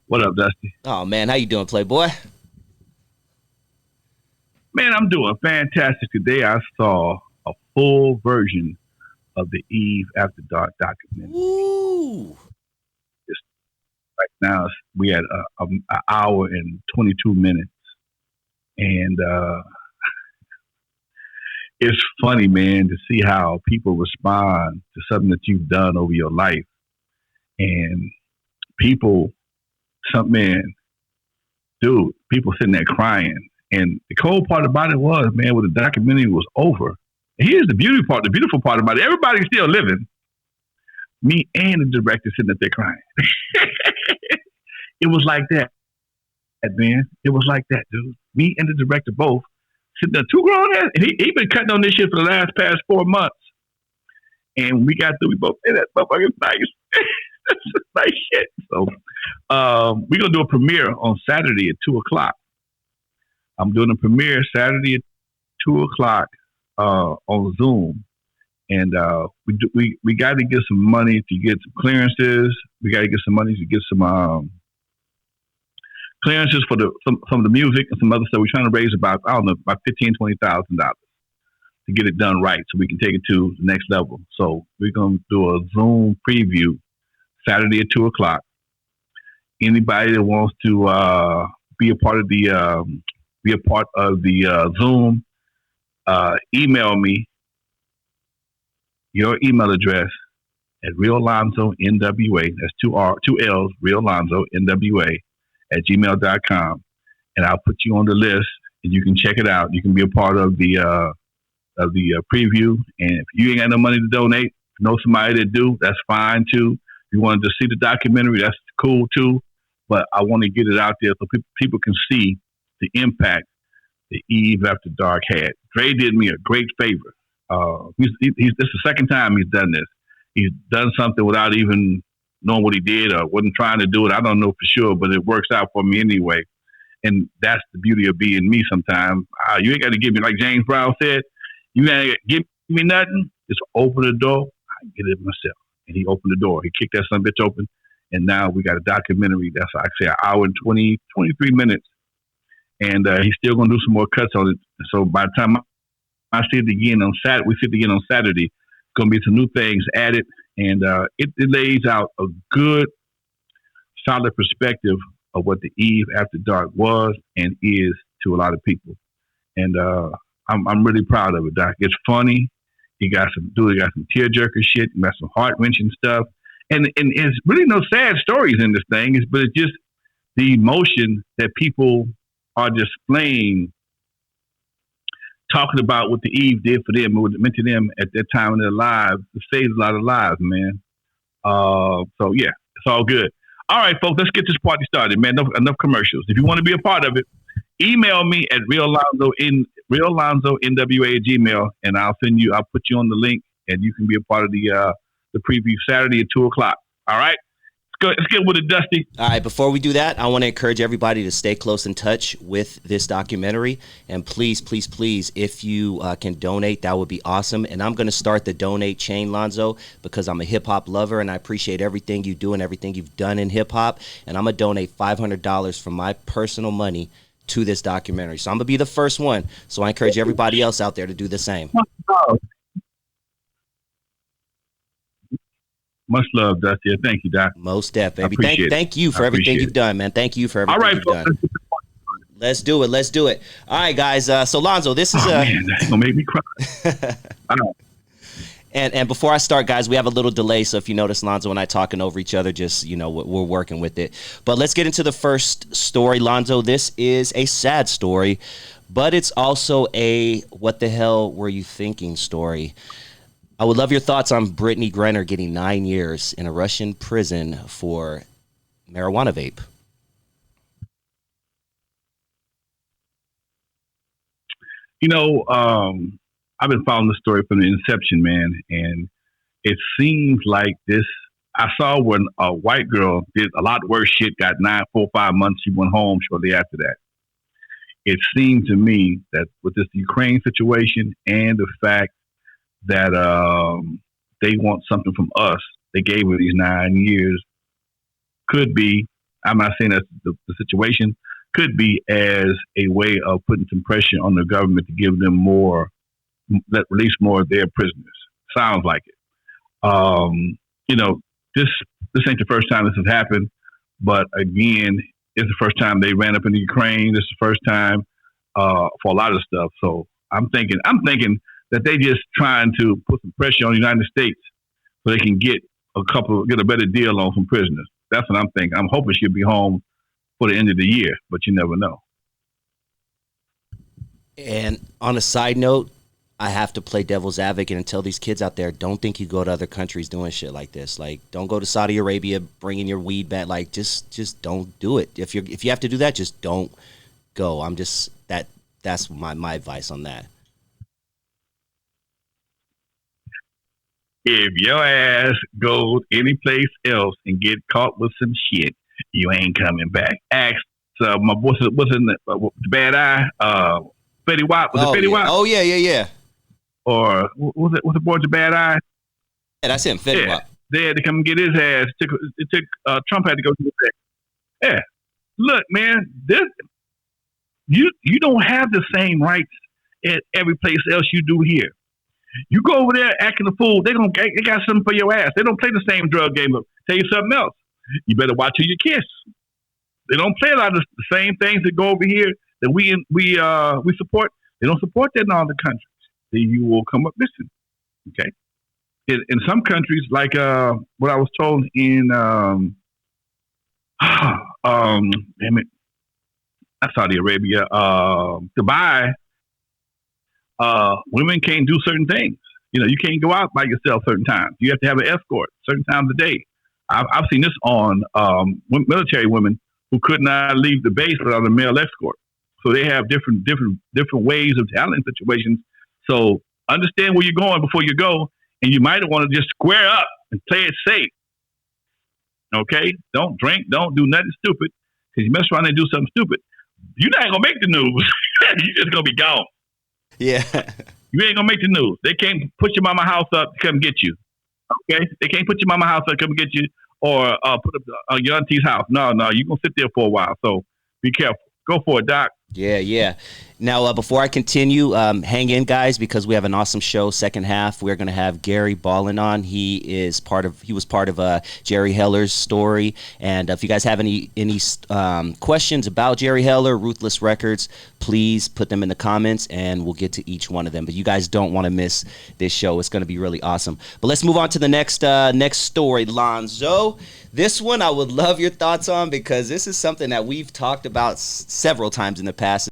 What up, Dusty? Oh man, how you doing, Playboy? Man, I'm doing fantastic today. I saw a full version of the Eve After Dark documentary. Ooh. It's right now. We had an hour and 22 minutes, and it's funny, man, to see how people respond to something that you've done over your life, and people, some man, dude, people sitting there crying. And the cold part about it was, man, when the documentary was over, here's the beauty part, the beautiful part about it. Everybody's still living. Me and the director sitting up there crying. It was like that, man. It was like that, dude. Me and the director both sitting there, two grown ass. He been cutting on this shit for the last past 4 months. And when we got through, we both said that motherfucker's nice. That's nice shit. So we're gonna do a premiere on Saturday at 2 o'clock. I'm doing a premiere Saturday at 2 o'clock on Zoom, and we got to get some money to get some clearances. We got to get some money to get some clearances for some of the music and some other stuff. We're trying to raise about about $15,000-$20,000 to get it done right, so we can take it to the next level. So we're gonna do a Zoom preview Saturday at 2 o'clock. Anybody that wants to be a part of the Zoom, email me your email address at Lonzo N.W.A. That's two L's, Lonzo N.W.A. at gmail.com. And I'll put you on the list and you can check it out. You can be a part of the preview. And if you ain't got no money to donate, know somebody that do, that's fine too. If you wanted to see the documentary, that's cool too. But I want to get it out there so people can see the impact the Eve After Dark had. Dre did me a great favor. This is the second time he's done this. He's done something without even knowing what he did or wasn't trying to do it. I don't know for sure, but it works out for me anyway. And that's the beauty of being me sometimes. You ain't got to give me, like James Brown said, you ain't got to give me nothing. Just open the door. I can get it myself. And he opened the door. He kicked that son bitch open. And now we got a documentary that's, like I say, an hour and 23 minutes. And he's still going to do some more cuts on it. So by the time I see it again on Saturday, we see it again on Saturday, it's going to be some new things added. And it lays out a good, solid perspective of what the Eve After Dark was and is to a lot of people. And I'm really proud of it, Doc. It's funny. He got some tearjerker shit. He got some heart-wrenching stuff. And it's really no sad stories in this thing, but it's just the emotion that people are displaying, talking about what the Eve did for them, what it meant to them at that time in their lives. It saves a lot of lives, man. So yeah, it's all good. All right, folks, let's get this party started, man. Enough commercials. If you want to be a part of it, email me at RealLonzo@Gmail, and I'll put you on the link, and you can be a part of the preview Saturday at 2 o'clock. All right? Let's get with it, Dusty. All right, before we do that, I want to encourage everybody to stay close in touch with this documentary. And please, please, please, if you can donate, that would be awesome. And I'm going to start the donate chain, Lonzo, because I'm a hip-hop lover, and I appreciate everything you do and everything you've done in hip-hop. And I'm going to donate $500 from my personal money to this documentary. So I'm going to be the first one. So I encourage everybody else out there to do the same. Much love, Dusty. Thank you, Doc. Most def, baby. Thank you for everything you've done, man. Thank you for everything you've done. Let's do it. Let's do it. All right, guys. So Lonzo, this is man, that's gonna make me cry. And before I start, guys, we have a little delay. So if you notice Lonzo and I talking over each other, just, we're working with it. But let's get into the first story, Lonzo. This is a sad story, but it's also a what the hell were you thinking story. I would love your thoughts on BRITTNey GRINER getting 9 years in a Russian prison for marijuana vape. I've been following the story from the inception, man, and it seems like this. I saw when a white girl did a lot worse shit, got 4 or 5 months. She went home shortly after that. It seemed to me that with this Ukraine situation and the fact that they want something from us, they gave her these 9 years, could be I'm not saying that's the situation. Could be as a way of putting some pressure on the government to give them more, let release more of their prisoners. Sounds like it. Um, you know, this ain't the first time this has happened, but again, it's the first time they ran up into Ukraine. This is the first time for a lot of stuff. So I'm thinking that they just trying to put some pressure on the United States so they can get a better deal on some prisoners. That's what I'm thinking. I'm hoping she'll be home for the end of the year, but you never know. And on a side note, I have to play devil's advocate and tell these kids out there, don't think you go to other countries doing shit like this. Like, don't go to Saudi Arabia bringing your weed back. Like, just don't do it. If you have to do that, just don't go. That's my advice on that. If your ass goes anyplace else and get caught with some shit, you ain't coming back. Ask my what's in the bad eye? Fetty Wap. Was it Fetty Wap? Oh yeah. Or what's the boy with the bad eye? Yeah, that's him, Fetty Wap. They had to come and get his ass. It took Trump had to go do that. Yeah. Look, man, you don't have the same rights at every place else you do here. You go over there acting a fool, they got something for your ass. They don't play the same drug game. Tell you something else. You better watch who you kiss. They don't play a lot of the same things that go over here that we support. They don't support that in all the countries. Then you will come up missing. Okay. In some countries, like what I was told in damn it, not Saudi Arabia, Dubai, women can't do certain things. You know, you can't go out by yourself certain times. You have to have an escort certain times a day. I've seen this on military women who could not leave the base without a male escort. So they have different ways of handling situations. So understand where you're going before you go, and you might want to just square up and play it safe. Okay? Don't drink, don't do nothing stupid, because you mess around and do something stupid, you're not gonna make the news. You're just gonna be gone. Yeah. You ain't gonna make the news. They can't put your mama house up to come get you. Okay? They can't put your mama house up to come get you, or put up your auntie's house. No, you're gonna sit there for a while. So be careful. Go for it, Doc. Yeah. Now, before I continue, hang in, guys, because we have an awesome show. Second half, we're going to have Gary Ballin on. He was part of Jerry Heller's story. And if you guys have any questions about Jerry Heller, Ruthless Records, please put them in the comments, and we'll get to each one of them. But you guys don't want to miss this show. It's going to be really awesome. But let's move on to the next story, Lonzo. This one I would love your thoughts on, because this is something that we've talked about several times in the past.